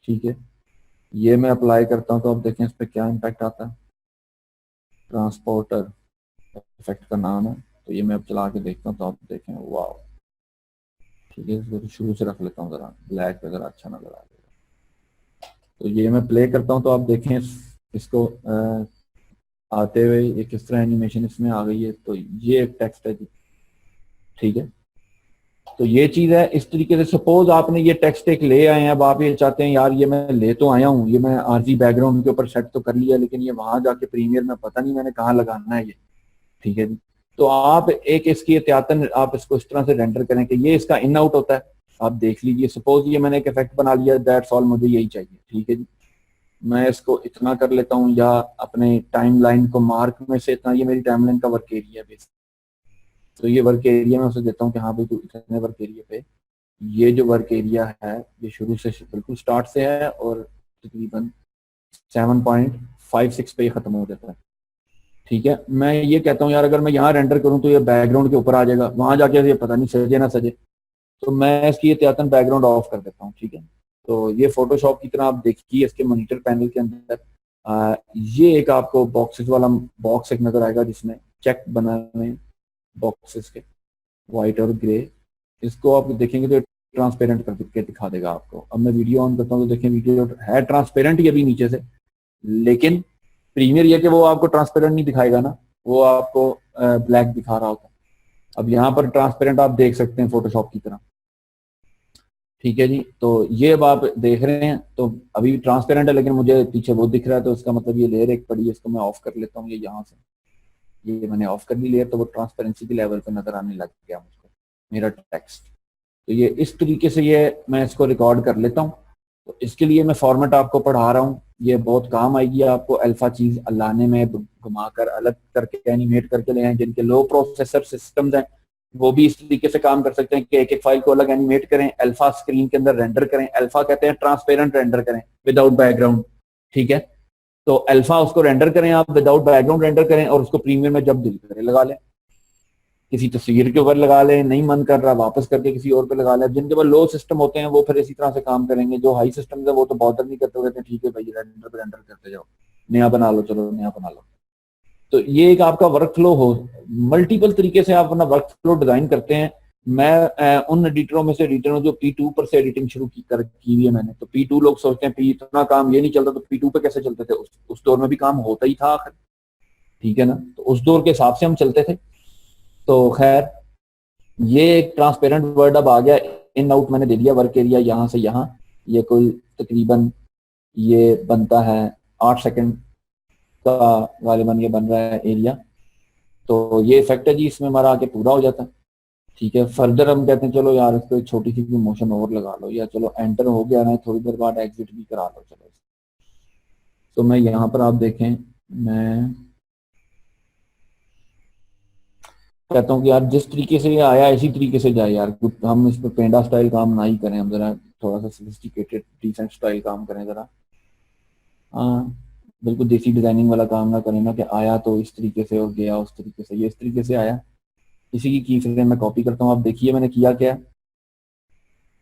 ठीक है, ये मैं अप्लाई करता हूँ तो आप देखें इस पर क्या इम्पैक्ट आता है। ट्रांसपोर्टर इफेक्ट का नाम है, तो ये मैं अब चला के देखता हूँ तो आप देखें, वाह। ठीक है, इसको शुरू से रख लेता हूँ, ज़रा ब्लैक पे ज़रा अच्छा नजर आ जाएगा। तो ये मैं प्ले करता हूँ तो आप देखें इसको आते हुए ये किस तरह एनिमेशन इसमें आ गई है। तो ये एक टेक्स्ट है जी। ठीक है, तो ये चीज है इस तरीके से। सपोज आपने ये टेक्स्ट एक ले आए हैं, अब आप ये चाहते हैं यार ये मैं ले तो आया हूँ, ये मैं आरजी बैकग्राउंड के ऊपर सेट तो कर लिया, लेकिन ये वहां जाके प्रीमियर में पता नहीं मैंने कहाँ लगाना है ये। ठीक है जी, तो आप एक इसकी एहतियातन आप इसको इस तरह से रेंडर करें कि ये इसका इन आउट होता है। आप देख लीजिए, सपोज ये मैंने एक इफेक्ट बना लिया, दैट्स ऑल, मुझे यही चाहिए। ठीक है जी, मैं इसको इतना कर लेता हूँ, या अपने टाइमलाइन को मार्क में से इतना, ये मेरी टाइमलाइन का वर्क एरिया है। तो ये वर्क एरिया में उसे देता हूँ कि हाँ भाई तू इतने वर्क एरिया पे, ये जो वर्क एरिया है ये शुरू से बिल्कुल स्टार्ट से है और तकरीबन 7.56 पे खत्म हो जाता है। ठीक है, मैं ये कहता हूँ यार अगर मैं यहाँ रेंडर करूँ तो ये बैकग्राउंड के ऊपर आ जाएगा, वहां जाके ये पता नहीं सजे ना सजे, तो मैं इसकी एहतियातन बैकग्राउंड ऑफ कर देता हूँ। ठीक है, तो ये फोटोशॉप की तरह आप देखिए इसके मॉनिटर पैनल के अंदर ये एक आपको बॉक्सेस वाला बॉक्स एक नजर आएगा जिसमें चेक बना हुए बॉक्सेस के, व्हाइट और ग्रे। इसको आप देखेंगे तो ट्रांसपेरेंट करके दिखा देगा आपको। अब मैं वीडियो ऑन करता हूँ तो देखें वीडियो है ट्रांसपेरेंट ये भी नीचे से, लेकिन प्रीमियर ये कि वो आपको ट्रांसपेरेंट नहीं दिखाएगा ना, वो आपको ब्लैक दिखा रहा होता है। अब यहाँ पर ट्रांसपेरेंट आप देख सकते हैं फोटोशॉप की तरह। ठीक है जी, तो ये अब आप देख रहे हैं तो अभी ट्रांसपेरेंट है, लेकिन मुझे पीछे वो दिख रहा है, तो इसका मतलब ये लेयर एक पड़ी है, इसको मैं ऑफ कर लेता हूँ। ये यहाँ से ये मैंने ऑफ कर दी लेयर, तो वो ट्रांसपेरेंसी के लेवल पे नजर आने लग गया मुझको मेरा टेक्स्ट। तो ये इस तरीके से ये मैं इसको रिकॉर्ड कर लेता हूँ। तो इसके लिए मैं फॉर्मेट आपको पढ़ा रहा हूँ, ये बहुत काम आएगी आपको अल्फा चीज लाने में, घुमाकर अलग करके एनिमेट करके ले आए। जिनके लो प्रोसेसर सिस्टम्स हैं वो भी इस तरीके से काम कर सकते हैं कि एक एक फाइल को अलग एनिमेट करें, अल्फा स्क्रीन के अंदर रेंडर करें। अल्फा कहते हैं ट्रांसपेरेंट रेंडर करें विदाउट बैकग्राउंड। ठीक है, तो अल्फा उसको रेंडर करें आप, विदाउट बैकग्राउंड रेंडर करें, और उसको प्रीमियर में जब दिल करे लगा लें, किसी तस्वीर के ऊपर लगा लें, नहीं मन कर रहा वापस करके किसी और पे लगा लें। जिनके पास लो सिस्टम होते हैं वो फिर इसी तरह से काम करेंगे, जो हाई सिस्टम है वो तो बॉदर नहीं करते, कहते हैं ठीक है भाई रेंडर पे रेंडर करते जाओ, नया बना लो, चलो नया बना लो। तो ये एक आपका वर्क फ्लो हो, मल्टीपल तरीके से आप अपना वर्क फ्लो डिजाइन करते हैं। मैं उन एडिटरों में से एडिटर हूँ जो P2 पर से एडिटिंग शुरू की हुई है मैंने। तो P2 लोग सोचते हैं P इतना काम ये नहीं चलता, तो P2 पे कैसे चलते थे? उस दौर में भी काम होता ही था आखिर। ठीक है ना, तो उस दौर के हिसाब से हम चलते थे। तो खैर ये एक ट्रांसपेरेंट वर्ड अब आ गया, इन आउट मैंने दे दिया वर्क एरिया यहाँ से यहाँ। ये कोई तकरीबन ये बनता है 8 सेकंड का, गालिबन ये बन रहा है एरिया। तो ये इफेक्ट है जी, इसमें हमारा आके पूरा हो जाता है। ठीक है, फर्दर हम कहते हैं चलो यार इसको एक छोटी सी मोशन और लगा लो, या चलो एंटर हो गया ना, थोड़ी देर बाद एग्जिट भी करा लो चलो। तो मैं यहाँ पर आप देखें, मैं कहता हूँ कि यार जिस तरीके से ये आया इसी तरीके से जाए यार, हम इस पर पेंडा स्टाइल काम ना ही करें, हम जरा थोड़ा सा सोफिस्टिकेटेड डिसेंट स्टाइल काम करें जरा। हाँ, बिल्कुल देसी डिजाइनिंग वाला काम ना करें ना कि आया तो इस तरीके से और गया उस तरीके से। ये इस तरीके से आया, इसी की फ्रेम मैं कॉपी करता हूँ। आप देखिए मैंने किया क्या,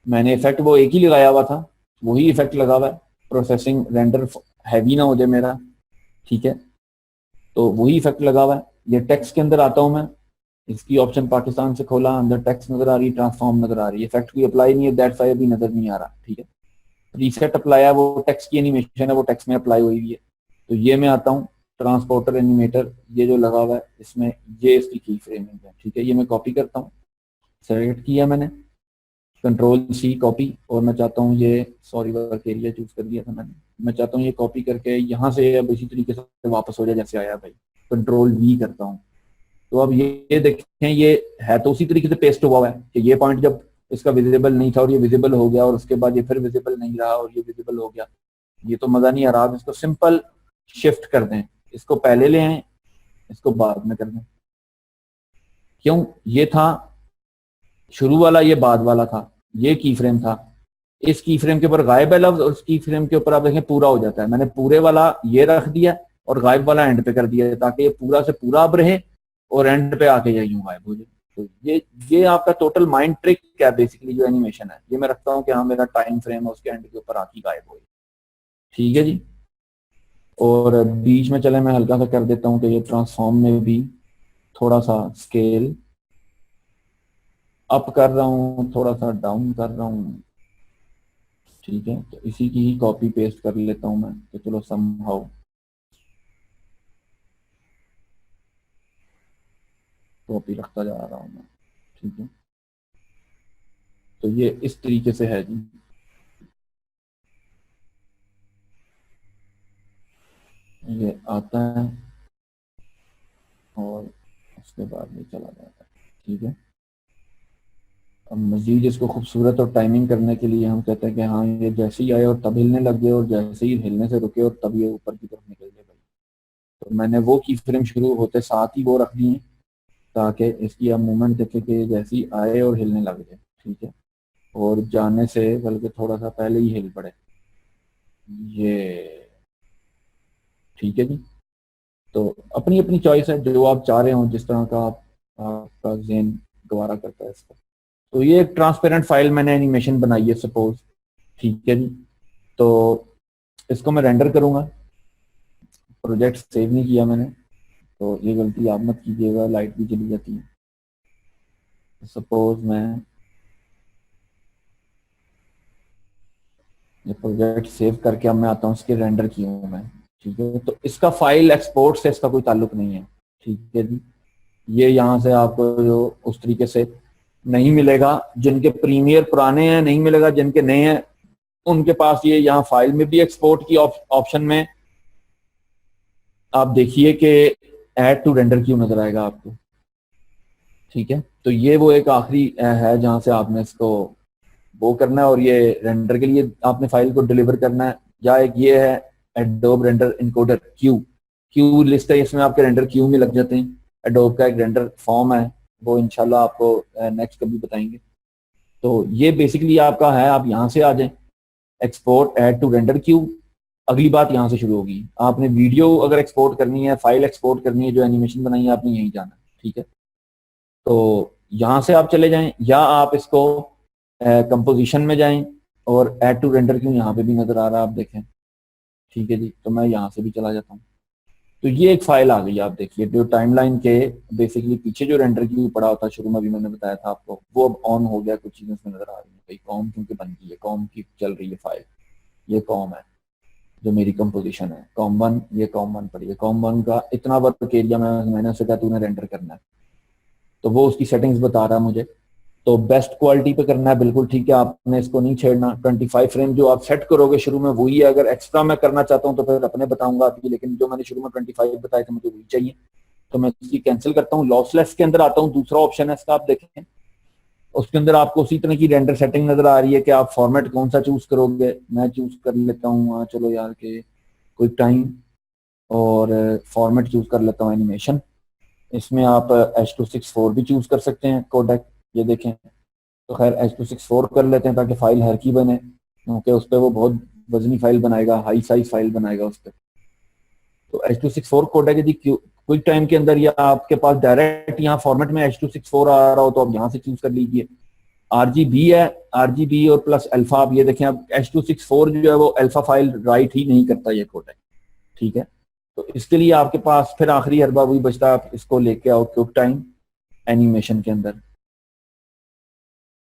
मैंने इफेक्ट वो एक ही लगाया हुआ था, वही इफेक्ट लगा हुआ है। प्रोसेसिंग रेंडर हैवी ना हो जाए मेरा। ठीक है, तो वही इफेक्ट लगा हुआ है। ये टेक्स्ट के अंदर आता हूँ मैं, इसकी ऑप्शन पाकिस्तान से खोला, अंदर टेक्स्ट नजर आ रही है, ट्रांसफॉर्म नजर आ रही है, इफेक्ट कोई अप्लाई नहीं है, दैट्स व्हाई अभी नजर नहीं आ रहा। ठीक है, रीसेट अप्लाई है, वो टेक्स्ट की एनिमेशन है, वो टेक्स्ट में अप्लाई हुई है। तो ये मैं आता हूँ ट्रांसपोर्टर एनिमेटर, ये जो लगा हुआ है इसमें, ये इसकी की फ्रेमिंग है। ठीक है, ये मैं कॉपी करता हूँ, सेलेक्ट किया मैंने, कंट्रोल सी कॉपी, और मैं चाहता हूँ ये, सॉरी वर्क एरिया चूज कर दिया था मैंने, मैं चाहता हूँ ये कॉपी करके यहाँ से अब इसी तरीके से वापस हो जाए जैसे आया भाई। कंट्रोल वी करता हूँ, तो अब ये देखें ये है तो उसी तरीके से पेस्ट हुआ है कि ये पॉइंट जब इसका विजिबल नहीं था और ये विजिबल हो गया, और उसके बाद ये फिर विजिबल नहीं रहा और ये विजिबल हो गया। ये तो मजा नहीं आ रहा। इसको सिंपल शिफ्ट कर दें, इसको पहले ले आए, इसको बाद में कर दें। क्यों? ये था शुरू वाला, ये बाद वाला था, ये की फ्रेम था। इस की फ्रेम के ऊपर गायब है लफ्ज, और इस की फ्रेम के ऊपर आप देखें पूरा हो जाता है। मैंने पूरे वाला ये रख दिया और गायब वाला एंड पे कर दिया, ताकि ये पूरा से पूरा अब रहे और एंड पे आके ये यूं गायब हो जाए। तो ये आपका टोटल माइंड ट्रिक क्या बेसिकली जो एनिमेशन है, ये मैं रखता हूँ कि हाँ मेरा टाइम फ्रेम है उसके एंड के ऊपर आके गायब हो जाए। ठीक है जी। और बीच में चले मैं हल्का सा कर देता हूँ कि ये ट्रांसफॉर्म में भी थोड़ा सा स्केल अप कर रहा हूँ, थोड़ा सा डाउन कर रहा हूँ। ठीक है, तो इसी की ही कॉपी पेस्ट कर लेता हूँ मैं, तो चलो समहाउ कॉपी रखता जा रहा हूँ मैं। ठीक है, तो ये इस तरीके से है जी। ये आता है और उसके बाद ये चला जाता है। ठीक है, अब मजीद इसको खूबसूरत और टाइमिंग करने के लिए हम कहते हैं कि हाँ ये जैसे ही आए और तब हिलने लग गए, और जैसे ही हिलने से रुके और तब ये ऊपर की तरफ निकल गए भाई। तो मैंने वो की फ्रेम शुरू होते साथ ही वो रख दी है, ताकि इसकी आप मूवमेंट देखे कि जैसे ही आए और हिलने लग जाए। ठीक है, और जाने से बल्कि थोड़ा सा पहले ही हिल पड़े ये। ठीक है जी, तो अपनी अपनी चॉइस है, जो आप चाह रहे हो, जिस तरह का आपका जहन गवारा करता है इसका। तो ये एक ट्रांसपेरेंट फाइल मैंने एनिमेशन बनाई है सपोज। ठीक है जी, तो इसको मैं रेंडर करूंगा। प्रोजेक्ट सेव नहीं किया मैंने, तो ये गलती आप मत कीजिएगा, लाइट भी चली जाती है। सपोज मैं ये प्रोजेक्ट सेव करके अब मैं आता हूँ, इसके रेंडर किया हूँ मैं। ठीक है, तो इसका फाइल एक्सपोर्ट से इसका कोई ताल्लुक नहीं है। ठीक है जी, ये यहाँ से आपको जो उस तरीके से नहीं मिलेगा, जिनके प्रीमियर पुराने हैं नहीं मिलेगा, जिनके नए हैं उनके पास ये यहाँ फाइल में भी एक्सपोर्ट की ऑप्शन में आप देखिए कि ऐड टू रेंडर क्यों नजर आएगा आपको। ठीक है, तो ये वो एक आखिरी है जहां से आपने इसको वो करना है, और ये रेंडर के लिए आपने फाइल को डिलीवर करना है। या एक ये है adobe render encoder Q. Q list है, इसमें आपके रेंडर क्यू में लग जाते हैं। एडोब का एक रेंडर फॉर्म है, वो इंशाल्लाह आपको नेक्स्ट कभी बताएंगे। तो ये बेसिकली आपका है, आप यहाँ से आ जाएं, export add to render queue. अगली बात यहाँ से शुरू होगी, आपने वीडियो अगर एक्सपोर्ट करनी है, फाइल एक्सपोर्ट करनी है, जो एनिमेशन बनाई है आपने यहीं जाना है। ठीक है, तो यहाँ से आप चले जाएं, या आप इसको कंपोजिशन में जाएं और ऐड टू रेंडर क्यों यहाँ पे भी नजर आ रहा है, आप देखें। ठीक है जी, तो मैं यहाँ से भी चला जाता हूँ। तो ये एक फाइल आ गई, आप देखिए जो टाइमलाइन के बेसिकली पीछे जो रेंडर क्यू पड़ा होता है, शुरू में भी मैंने बताया था आपको, वो अब ऑन हो गया। कुछ चीजें उसमें नजर आ रही है भाई, कॉम क्योंकि बन गई है, कॉम की चल रही है फाइल। ये कॉम है जो मेरी कंपोजिशन है, कॉम वन, ये कॉम वन पड़ी है। कॉम वन का इतना वर्क एरिया मैंने उससे कहा तूने रेंडर करना है, तो वो उसकी सेटिंग्स बता रहा है मुझे। तो बेस्ट क्वालिटी पे करना है, बिल्कुल ठीक है, आपने इसको नहीं छेड़ना। 25 फ्रेम जो आप सेट करोगे शुरू में वही है। अगर एक्स्ट्रा मैं करना चाहता हूँ तो फिर अपने बताऊंगा आपकी, लेकिन जो मैंने शुरू में 25 बताए थे मुझे वही चाहिए, तो मैं इसकी कैंसिल करता हूँ। लॉसलेस के अंदर आता हूँ, दूसरा ऑप्शन है इसका, आप देखें उसके अंदर आपको उसी तरह की रेंडर सेटिंग नजर आ रही है कि आप फॉर्मेट कौन सा चूज करोगे। मैं चूज कर लेता हूँ, चलो यार के क्विक टाइम, और फॉर्मेट चूज कर लेता हूँ एनिमेशन। इसमें आप H.264 भी चूज कर सकते हैं कोडेक, ये देखें। तो खैर H.264 कर लेते हैं ताकि फाइल हल्की बने, क्योंकि उस पर वो बहुत वजनी फाइल बनाएगा, हाई साइज फाइल बनाएगा उस पर। तो H.264 कोडेक यदि क्विक टाइम के अंदर या आपके पास डायरेक्ट यहाँ फॉर्मेट में H.264 आ रहा हो तो आप यहाँ से चूज कर लीजिए। RGB है, RGB और प्लस अल्फा, आप ये देखें। अब H.264 जो है वो अल्फा फाइल राइट ही नहीं करता ये कोडेक। ठीक है, तो इसके लिए आपके पास फिर आखिरी हरबा वही बचता है, आप इसको लेके आओ क्विक टाइम एनिमेशन के अंदर।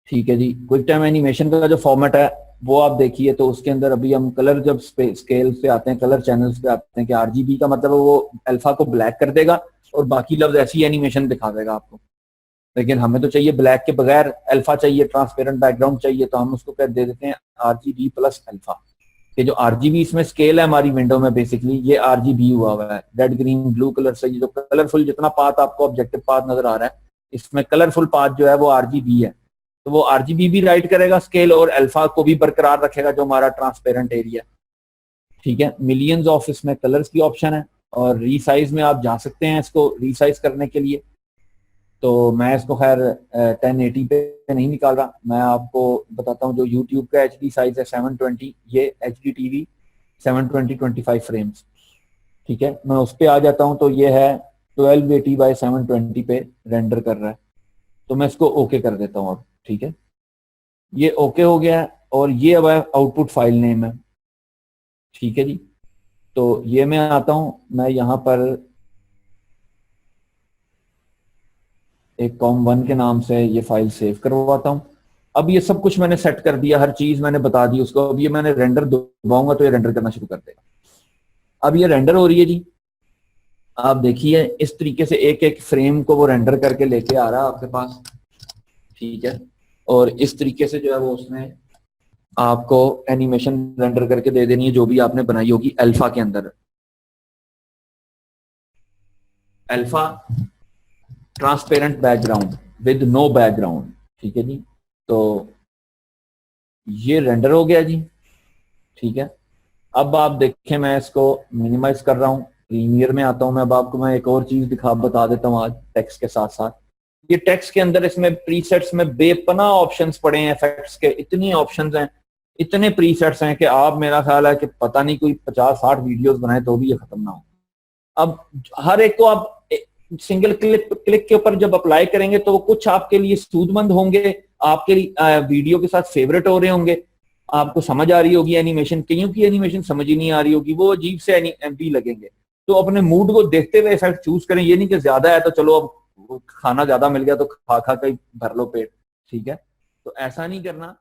ठीक है जी, क्विक टाइम एनिमेशन का जो फॉर्मेट है वो आप देखिए, तो उसके अंदर अभी हम कलर जब स्केल पे आते हैं, कलर चैनल्स पे आते हैं, कि आरजीबी का मतलब वो अल्फा को ब्लैक कर देगा और बाकी लफ्ज ऐसी एनिमेशन दिखा देगा आपको। लेकिन हमें तो चाहिए ब्लैक के बगैर अल्फा चाहिए, ट्रांसपेरेंट बैकग्राउंड चाहिए, तो हम उसको दे देते हैं आरजीबी प्लस अल्फा। कि जो आरजीबी इसमें स्केल है हमारी विंडो में, बेसिकली ये आरजीबी हुआ हुआ है, रेड ग्रीन ब्लू कलर से। ये जो कलरफुल जितना पाथ आपको ऑब्जेक्टिव पाथ नजर आ रहा है, इसमें कलरफुल पाथ जो है वो आरजीबी है। तो वो आरजीबी भी राइट करेगा स्केल, और अल्फा को भी बरकरार रखेगा जो हमारा ट्रांसपेरेंट एरिया। ठीक है, मिलियंस ऑफ इसमें कलर्स की ऑप्शन है, और रीसाइज में आप जा सकते हैं इसको रीसाइज करने के लिए। तो मैं इसको खैर 1080 पे नहीं निकाल रहा, मैं आपको बताता हूँ जो यूट्यूब का एच डी साइज है 720, ये एच डी टीवी 720 25 फ्रेम्स। ठीक है, मैं उस पर आ जाता हूँ, तो ये है 1280 बाई 720 पे रेंडर कर रहा है। तो मैं इसको ओके कर देता हूँ अब। ठीक है, ये ओके हो गया है, और ये अब आउटपुट फाइल नेम है। ठीक है जी। तो ये मैं आता हूं, मैं यहां पर एक com1 के नाम से ये फाइल सेव करवाता हूं। अब ये सब कुछ मैंने सेट कर दिया, हर चीज मैंने बता दी उसको। अब ये मैंने रेंडर दबाऊंगा तो ये रेंडर करना शुरू कर देगा। अब ये रेंडर हो रही है जी। आप देखिए इस तरीके से एक एक फ्रेम को वो रेंडर करके लेके आ रहा है आपके पास, ठीक है। और इस तरीके से जो है वो उसने आपको एनिमेशन रेंडर करके दे देनी है, जो भी आपने बनाई होगी अल्फा के अंदर। Alpha transparent background with no background, ठीक है जी। तो ये रेंडर हो गया जी, ठीक है। अब आप देखें, मैं इसको मिनिमाइज कर रहा हूँ, प्रीमियर में आता हूँ मैं। अब आपको मैं एक और चीज बता देता हूँ आज टेक्स्ट के साथ साथ। ये टेक्स्ट के अंदर इसमें प्रीसेट्स में बेपनाह ऑप्शंस पड़े हैं, इफेक्ट्स के इतनी ऑप्शंस हैं, इतने प्रीसेट्स हैं कि आप, मेरा ख्याल है कि पता नहीं कोई 50-60 वीडियोस बनाए तो भी ये खत्म ना हो। अब हर एक को आप सिंगल क्लिक के ऊपर जब अप्लाई करेंगे तो कुछ आपके लिए सूदमंद होंगे, आपके वीडियो के साथ फेवरेट हो रहे होंगे, आपको समझ आ रही होगी एनिमेशन, कईयों की एनिमेशन समझ ही नहीं आ रही होगी, वो अजीब से एमपी लगेंगे। तो अपने मूड को देखते हुए इफेक्ट चूज करें। ये नहीं कि ज्यादा है तो चलो अब खाना ज्यादा मिल गया तो खा खा के भर लो पेट, ठीक है। तो ऐसा नहीं करना।